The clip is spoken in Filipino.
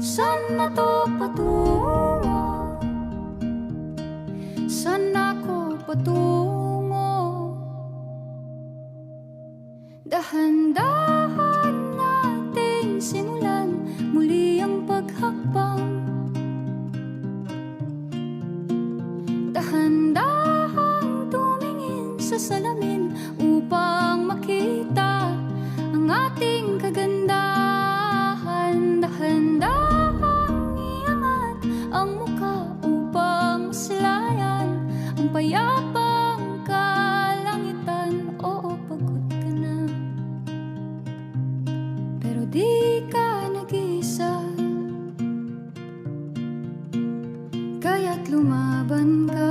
Saan na to patungo? Saan ako patungo? Dahan-dahan nating simulan muli ang paghakbang. Dahan-dahang tumingin sa salamin upang makita ang ating kagandahan. Dahan-dahang iangat ang mukha upang maslayan ang payapang kalangitan. Oo, pagod ka na, pero di ka nag-iisa, kaya't lumaban ka.